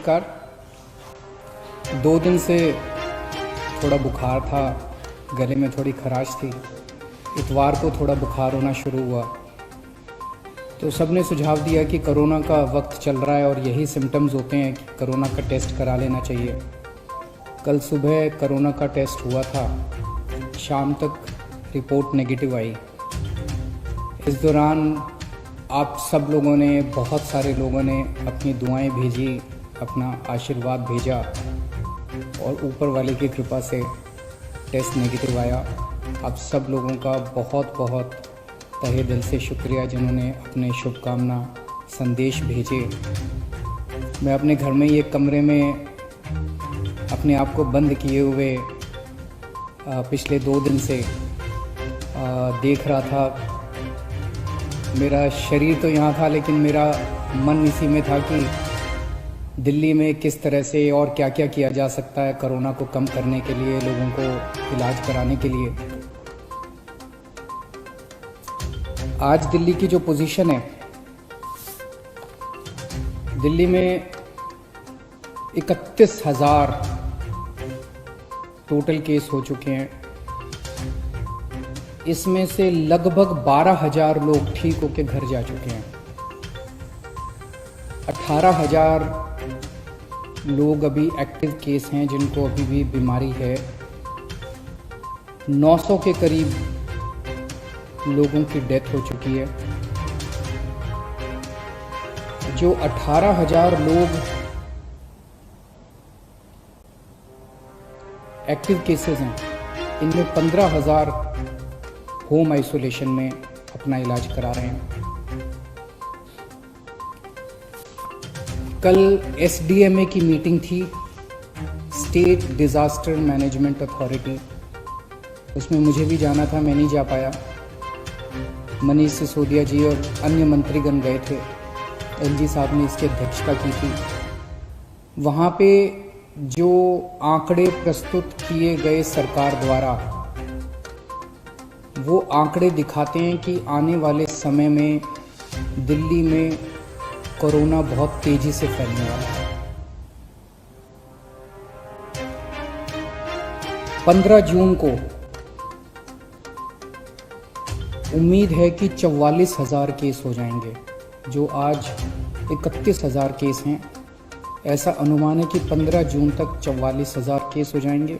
नमस्कार। 2 दिन से थोड़ा बुखार था, गले में थोड़ी खराश थी। इतवार को थोड़ा बुखार होना शुरू हुआ तो सबने सुझाव दिया कि कोरोना का वक्त चल रहा है और यही सिम्टम्स होते हैं कि कोरोना का टेस्ट करा लेना चाहिए। कल सुबह कोरोना का टेस्ट हुआ था, शाम तक रिपोर्ट नेगेटिव आई। इस दौरान आप सब लोगों ने, बहुत सारे लोगों ने अपनी दुआएं भेजी, अपना आशीर्वाद भेजा और ऊपर वाले की कृपा से टेस्ट नेगेटिव आया। आप सब लोगों का बहुत बहुत तहे दिल से शुक्रिया जिन्होंने अपने शुभकामना संदेश भेजे। मैं अपने घर में एक कमरे में अपने आप को बंद किए हुए पिछले 2 दिन से देख रहा था। मेरा शरीर तो यहाँ था लेकिन मेरा मन इसी में था कि दिल्ली में किस तरह से और क्या क्या किया जा सकता है कोरोना को कम करने के लिए, लोगों को इलाज कराने के लिए। आज दिल्ली की जो पोजीशन है, दिल्ली में 31,000 टोटल केस हो चुके हैं। इसमें से लगभग 12,000 लोग ठीक होकर घर जा चुके हैं। 18,000 लोग अभी एक्टिव केस हैं जिनको अभी भी बीमारी है। 900 के करीब लोगों की डेथ हो चुकी है। जो 18,000 लोग एक्टिव केसेस हैं, इनमें 15,000 होम आइसोलेशन में अपना इलाज करा रहे हैं। कल SDMA की मीटिंग थी, स्टेट डिज़ास्टर मैनेजमेंट अथॉरिटी। उसमें मुझे भी जाना था, मैं नहीं जा पाया। मनीष सिसोदिया जी और अन्य मंत्रीगण गए थे। LG साहब ने इसकी अध्यक्षता की थी। वहाँ पे जो आंकड़े प्रस्तुत किए गए सरकार द्वारा, वो आंकड़े दिखाते हैं कि आने वाले समय में दिल्ली में कोरोना बहुत तेजी से फैलने वाला है। 15 जून को उम्मीद है कि 44,000 केस हो जाएंगे। जो आज 31,000 केस हैं, ऐसा अनुमान है कि 15 जून तक 44,000 केस हो जाएंगे।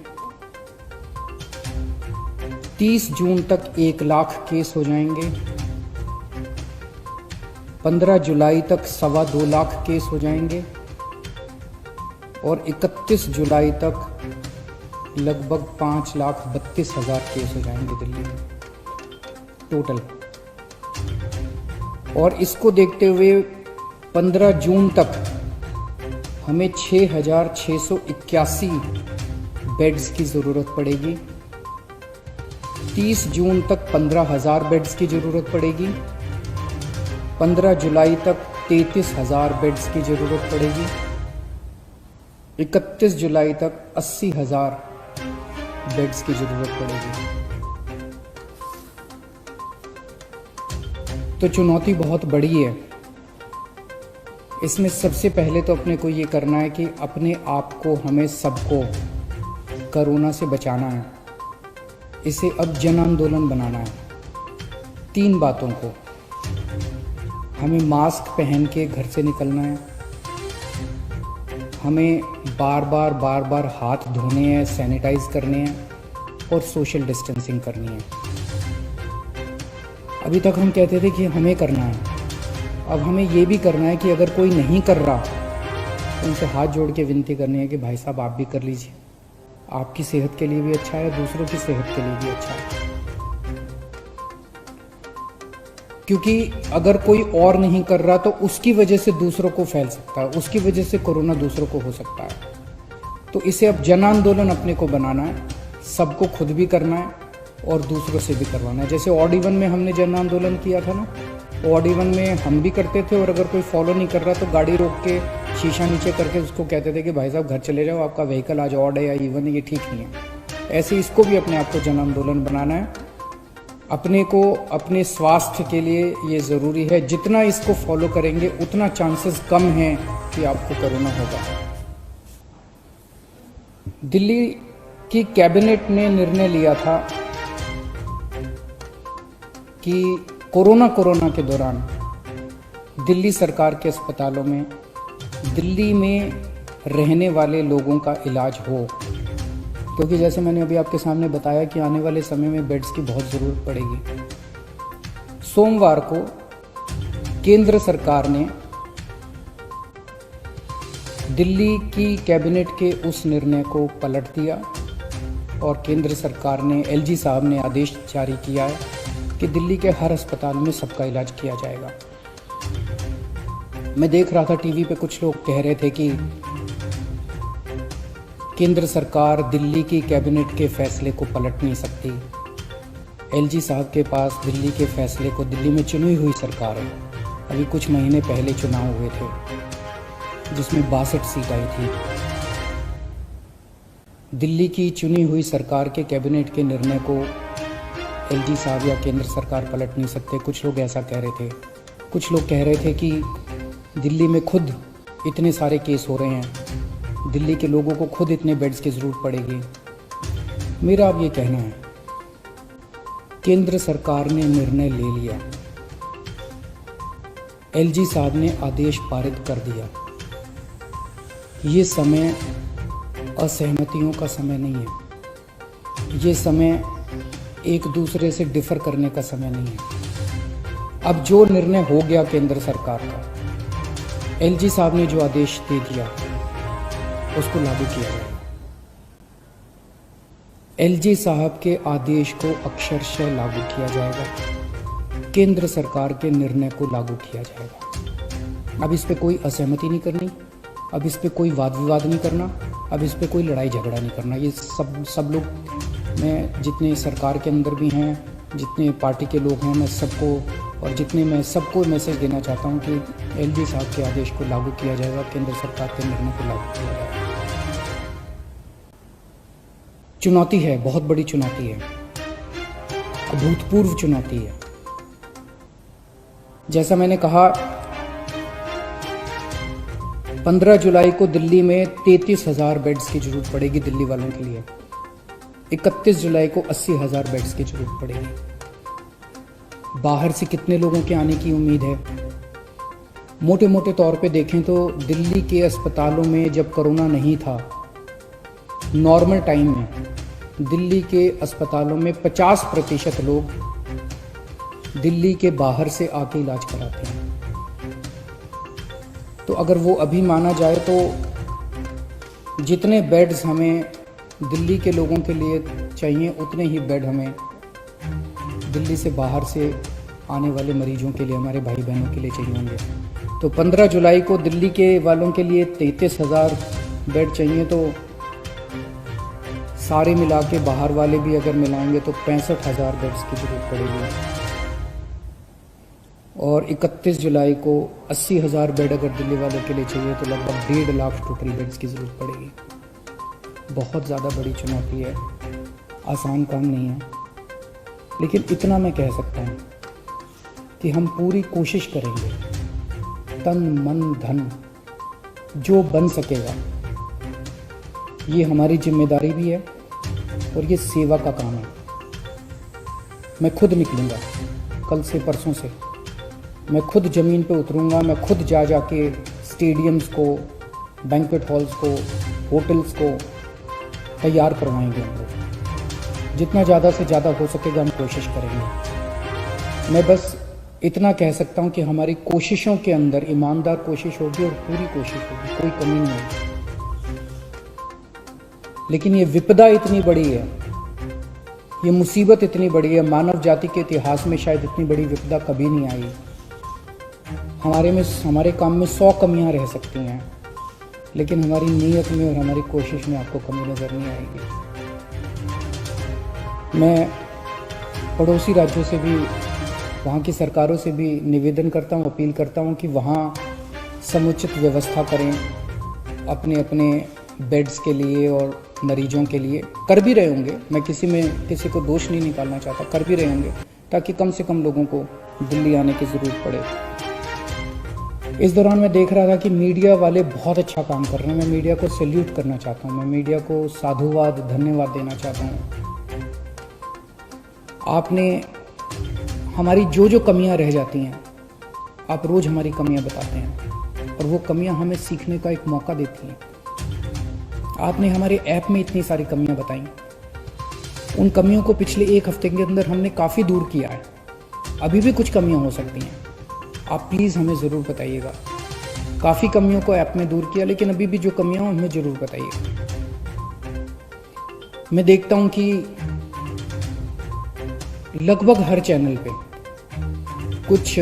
30 जून तक 1 लाख केस हो जाएंगे। 15 जुलाई तक 2.25 लाख केस हो जाएंगे और 31 जुलाई तक लगभग 5,32,000 केस हो जाएंगे दिल्ली में टोटल। और इसको देखते हुए 15 जून तक हमें 6,681 बेड्स की ज़रूरत पड़ेगी। 30 जून तक 15,000 बेड्स की ज़रूरत पड़ेगी। 15 जुलाई तक 33,000 बेड्स की ज़रूरत पड़ेगी। 31 जुलाई तक 80,000 बेड्स की ज़रूरत पड़ेगी। तो चुनौती बहुत बड़ी है। इसमें सबसे पहले तो अपने को ये करना है कि अपने आप को, हमें सबको कोरोना से बचाना है। इसे अब जन आंदोलन बनाना है। 3 बातों को, हमें मास्क पहन के घर से निकलना है, हमें बार बार हाथ धोने हैं, सैनिटाइज करने हैं और सोशल डिस्टेंसिंग करनी है। अभी तक हम कहते थे कि हमें करना है, अब हमें ये भी करना है कि अगर कोई नहीं कर रहा तो उनसे हाथ जोड़ के विनती करनी है कि भाई साहब आप भी कर लीजिए। आपकी सेहत के लिए भी अच्छा है, दूसरों की सेहत के लिए भी अच्छा है। क्योंकि अगर कोई और नहीं कर रहा तो उसकी वजह से दूसरों को फैल सकता है, उसकी वजह से कोरोना दूसरों को हो सकता है। तो इसे अब जन आंदोलन अपने को बनाना है, सबको खुद भी करना है और दूसरों से भी करवाना है। जैसे ऑड इवन में हमने जन आंदोलन किया था ना, ऑड इवन में हम भी करते थे और अगर कोई फॉलो नहीं कर रहा तो गाड़ी रोक के शीशा नीचे करके उसको कहते थे कि भाई साहब घर चले जाओ, आपका व्हीकल आज ऑड है या इवन है, ये ठीक नहीं है। ऐसे इसको भी अपने आप को जन आंदोलन बनाना है। अपने को, अपने स्वास्थ्य के लिए ये ज़रूरी है। जितना इसको फॉलो करेंगे उतना चांसेस कम हैं कि आपको कोरोना होगा। दिल्ली की कैबिनेट ने निर्णय लिया था कि कोरोना के दौरान दिल्ली सरकार के अस्पतालों में दिल्ली में रहने वाले लोगों का इलाज हो, क्योंकि जैसे मैंने अभी आपके सामने बताया कि आने वाले समय में बेड्स की बहुत ज़रूरत पड़ेगी। सोमवार को केंद्र सरकार ने दिल्ली की कैबिनेट के उस निर्णय को पलट दिया और केंद्र सरकार ने, एलजी साहब ने आदेश जारी किया है कि दिल्ली के हर अस्पताल में सबका इलाज किया जाएगा। मैं देख रहा था टीवी पे कुछ लोग कह रहे थे कि केंद्र सरकार दिल्ली की कैबिनेट के फैसले को पलट नहीं सकती। एलजी साहब के पास दिल्ली के फैसले को, दिल्ली में चुनी हुई सरकार है, अभी कुछ महीने पहले चुनाव हुए थे जिसमें 62 सीट आई थी। दिल्ली की चुनी हुई सरकार के कैबिनेट के निर्णय को एलजी साहब या केंद्र सरकार पलट नहीं सकते। कुछ लोग ऐसा कह रहे थे। कुछ लोग कह रहे थे कि दिल्ली में खुद इतने सारे केस हो रहे हैं, दिल्ली के लोगों को खुद इतने बेड्स की ज़रूरत पड़ेगी। मेरा अब ये कहना है, केंद्र सरकार ने निर्णय ले लिया, एलजी साहब ने आदेश पारित कर दिया। ये समय असहमतियों का समय नहीं है, ये समय एक दूसरे से डिफर करने का समय नहीं है। अब जो निर्णय हो गया केंद्र सरकार का, एलजी साहब ने जो आदेश दे दिया उसको लागू किया जाएगा। एलजी साहब के आदेश को अक्षरशः लागू किया जाएगा, केंद्र सरकार के निर्णय को लागू किया जाएगा। अब इस पे कोई असहमति नहीं करनी, अब इस पे कोई वाद विवाद नहीं करना, अब इस पे कोई लड़ाई झगड़ा नहीं करना। ये सब लोग, मैं जितने सरकार के अंदर भी हैं, जितने पार्टी के लोग हैं, मैं सबको मैसेज देना चाहता हूँ कि एलजी साहब के आदेश को लागू किया जाएगा, केंद्र सरकार के निर्णय को लागू किया जाएगा। चुनौती है, बहुत बड़ी चुनौती है, अभूतपूर्व चुनौती है। जैसा मैंने कहा, 15 जुलाई को दिल्ली में 33,000 बेड्स की जरूरत पड़ेगी दिल्ली वालों के लिए। 31 जुलाई को 80,000 बेड्स की जरूरत पड़ेगी। बाहर से कितने लोगों के आने की उम्मीद है? मोटे मोटे तौर पे देखें तो दिल्ली के अस्पतालों में जब कोरोना नहीं था, नॉर्मल टाइम में दिल्ली के अस्पतालों में 50% लोग दिल्ली के बाहर से आके इलाज कराते हैं। तो अगर वो अभी माना जाए तो जितने बेड्स हमें दिल्ली के लोगों के लिए चाहिए, उतने ही बेड हमें दिल्ली से बाहर से आने वाले मरीजों के लिए, हमारे भाई बहनों के लिए चाहिए होंगे। तो 15 जुलाई को दिल्ली के वालों के लिए 33,000 बेड चाहिए, तो सारे मिला के बाहर वाले भी अगर मिलाएंगे तो 65,000 बेड्स की जरूरत पड़ेगी। और 31 जुलाई को 80,000 बेड अगर दिल्ली वालों के लिए चाहिए तो लगभग 1.5 लाख टोटल बेड्स की ज़रूरत पड़ेगी। बहुत ज़्यादा बड़ी चुनौती है, आसान काम नहीं है। लेकिन इतना मैं कह सकता हूँ कि हम पूरी कोशिश करेंगे, तन मन धन जो बन सकेगा। ये हमारी जिम्मेदारी भी है और ये सेवा का काम है। मैं खुद निकलूँगा, कल से परसों से मैं खुद ज़मीन पे उतरूँगा, मैं खुद जाके स्टेडियम्स को, बैंक्वेट हॉल्स को, होटल्स को तैयार करवाएंगे। हम लोग जितना ज़्यादा से ज़्यादा हो सकेगा हम कोशिश करेंगे। मैं बस इतना कह सकता हूँ कि हमारी कोशिशों के अंदर ईमानदार कोशिश होगी और पूरी कोशिश होगी, कोई कमी नहीं होगी। लेकिन ये विपदा इतनी बड़ी है, ये मुसीबत इतनी बड़ी है, मानव जाति के इतिहास में शायद इतनी बड़ी विपदा कभी नहीं आई। हमारे काम में 100 कमियां रह सकती हैं, लेकिन हमारी नीयत में और हमारी कोशिश में आपको कमी नज़र नहीं आएगी। मैं पड़ोसी राज्यों से भी, वहाँ की सरकारों से भी निवेदन करता हूँ, अपील करता हूँ कि वहाँ समुचित व्यवस्था करें अपने अपने बेड्स के लिए और मरीजों के लिए। कर भी रहे होंगे, मैं किसी को दोष नहीं निकालना चाहता, कर भी रहे होंगे ताकि कम से कम लोगों को दिल्ली आने की ज़रूरत पड़े। इस दौरान मैं देख रहा था कि मीडिया वाले बहुत अच्छा काम कर रहे हैं। मैं मीडिया को सैल्यूट करना चाहता हूँ, मैं मीडिया को साधुवाद धन्यवाद देना चाहता हूँ। आपने हमारी जो जो कमियां रह जाती हैं, आप रोज़ हमारी कमियां बताते हैं और वो कमियां हमें सीखने का एक मौका देती हैं। आपने हमारे ऐप में इतनी सारी कमियां बताई, उन कमियों को पिछले एक हफ्ते के अंदर हमने काफ़ी दूर किया है। अभी भी कुछ कमियां हो सकती हैं, आप प्लीज़ हमें ज़रूर बताइएगा। काफ़ी कमियों को ऐप में दूर किया, लेकिन अभी भी जो कमियां हमें ज़रूर बताइएगा। मैं देखता हूं कि लगभग हर चैनल पे कुछ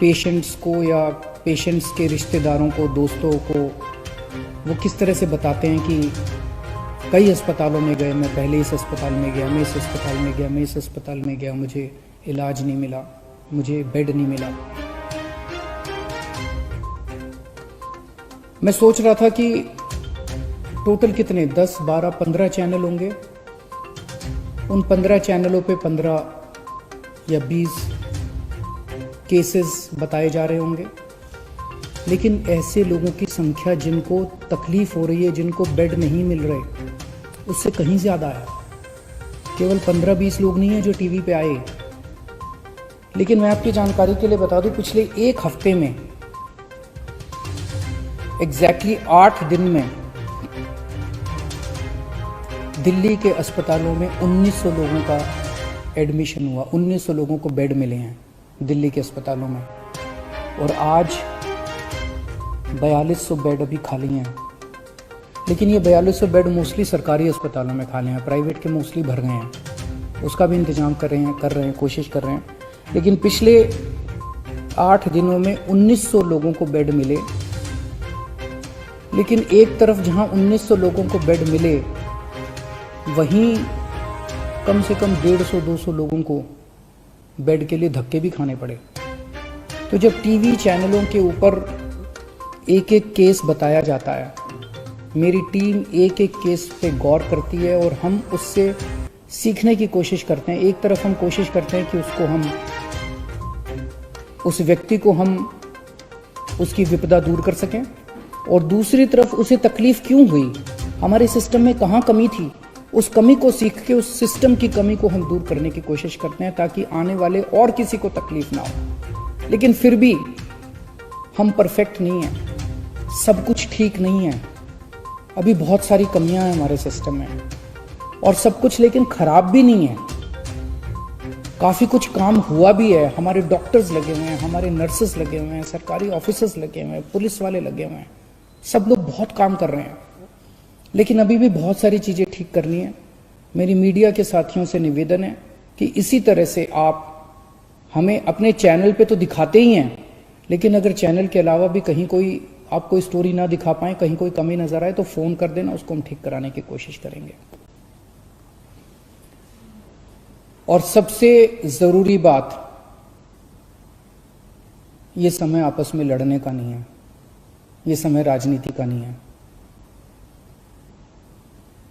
पेशेंट्स को या पेशेंट्स के रिश्तेदारों को, दोस्तों को वो किस तरह से बताते हैं कि कई अस्पतालों में गए, मैं पहले इस अस्पताल में गया, मैं इस अस्पताल में गया, मैं इस अस्पताल में गया, मुझे इलाज नहीं मिला, मुझे बेड नहीं मिला। मैं सोच रहा था कि टोटल कितने 10, 12, 15 चैनल होंगे। उन 15 चैनलों पे 15 या 20 केसेस बताए जा रहे होंगे, लेकिन ऐसे लोगों की संख्या जिनको तकलीफ हो रही है, जिनको बेड नहीं मिल रहे, उससे कहीं ज़्यादा है। केवल 15-20 लोग नहीं हैं जो टीवी पे आए। लेकिन मैं आपकी जानकारी के लिए बता दूं, पिछले एक हफ्ते में एग्जैक्टली 8 दिन में दिल्ली के अस्पतालों में 1900 लोगों का एडमिशन हुआ, 1900 लोगों को बेड मिले हैं दिल्ली के अस्पतालों में। और आज 4200 बेड अभी खाली हैं। लेकिन ये 4200 बेड मोस्टली सरकारी अस्पतालों में खाली हैं, प्राइवेट के मोस्टली भर गए हैं। उसका भी इंतजाम कर रहे हैं, कोशिश कर रहे हैं। लेकिन पिछले 8 दिनों में 1900 लोगों को बेड मिले। लेकिन एक तरफ जहां 1900 लोगों को बेड मिले, वहीं कम से कम 150-200 लोगों को बेड के लिए धक्के भी खाने पड़े। तो जब टीवी चैनलों के ऊपर एक एक केस बताया जाता है, मेरी टीम एक एक केस पे गौर करती है और हम उससे सीखने की कोशिश करते हैं। एक तरफ हम कोशिश करते हैं कि उस व्यक्ति को हम उसकी विपदा दूर कर सकें, और दूसरी तरफ उसे तकलीफ क्यों हुई, हमारे सिस्टम में कहाँ कमी थी, उस कमी को सीख के उस सिस्टम की कमी को हम दूर करने की कोशिश करते हैं, ताकि आने वाले और किसी को तकलीफ ना हो। लेकिन फिर भी हम परफेक्ट नहीं हैं, सब कुछ ठीक नहीं है, अभी बहुत सारी कमियां हैं हमारे सिस्टम में, और सब कुछ लेकिन खराब भी नहीं है। काफ़ी कुछ काम हुआ भी है, हमारे डॉक्टर्स लगे हुए हैं, हमारे नर्सेस लगे हुए हैं, सरकारी ऑफिसर्स लगे हुए हैं, पुलिस वाले लगे हुए हैं, सब लोग बहुत काम कर रहे हैं। लेकिन अभी भी बहुत सारी चीज़ें ठीक करनी है। मेरी मीडिया के साथियों से निवेदन है कि इसी तरह से आप हमें अपने चैनल पे तो दिखाते ही हैं, लेकिन अगर चैनल के अलावा भी कहीं कोई आप कोई स्टोरी ना दिखा पाए, कहीं कोई कमी नजर आए, तो फ़ोन कर देना, उसको हम ठीक कराने की कोशिश करेंगे। और सबसे ज़रूरी बात, ये समय आपस में लड़ने का नहीं है, ये समय राजनीति का नहीं है।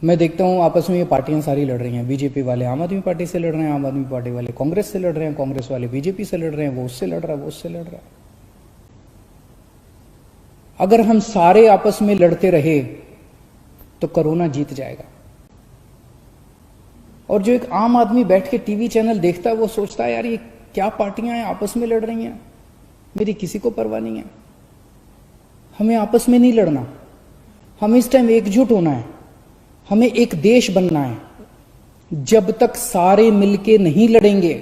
मैं देखता हूं आपस में ये पार्टियां सारी लड़ रही हैं। बीजेपी वाले आम आदमी पार्टी से लड़ रहे हैं, आम आदमी पार्टी वाले कांग्रेस से लड़ रहे हैं, कांग्रेस वाले बीजेपी से लड़ रहे हैं, वो उससे लड़ रहा है, वो उससे लड़ रहा है। अगर हम सारे आपस में लड़ते रहे तो कोरोना जीत जाएगा। और जो एक आम आदमी बैठ के टीवी चैनल देखता है, वो सोचता है यार ये क्या पार्टियां हैं, आपस में लड़ रही हैं, मेरी किसी को परवाह नहीं है। हमें आपस में नहीं लड़ना, हमें इस टाइम एकजुट होना है, हमें एक देश बनना है। जब तक सारे मिलके नहीं लड़ेंगे,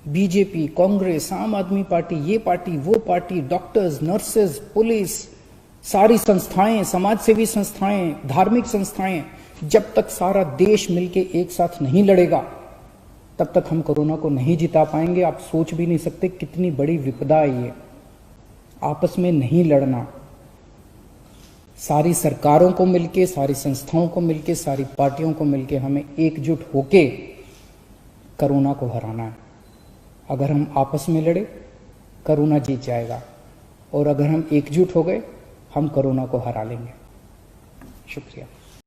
बीजेपी, कांग्रेस, आम आदमी पार्टी, ये पार्टी, वो पार्टी, डॉक्टर्स, नर्सेज, पुलिस, सारी संस्थाएं, समाज सेवी संस्थाएं, धार्मिक संस्थाएं, जब तक सारा देश मिलके एक साथ नहीं लड़ेगा, तब तक हम कोरोना को नहीं जिता पाएंगे। आप सोच भी नहीं सकते कितनी बड़ी विपदा है ये। आपस में नहीं लड़ना, सारी सरकारों को मिलके, सारी संस्थाओं को मिलके, सारी पार्टियों को मिलके हमें एकजुट होके कोरोना को हराना है। अगर हम आपस में लड़े, कोरोना जीत जाएगा, और अगर हम एकजुट हो गए, हम कोरोना को हरा लेंगे। शुक्रिया।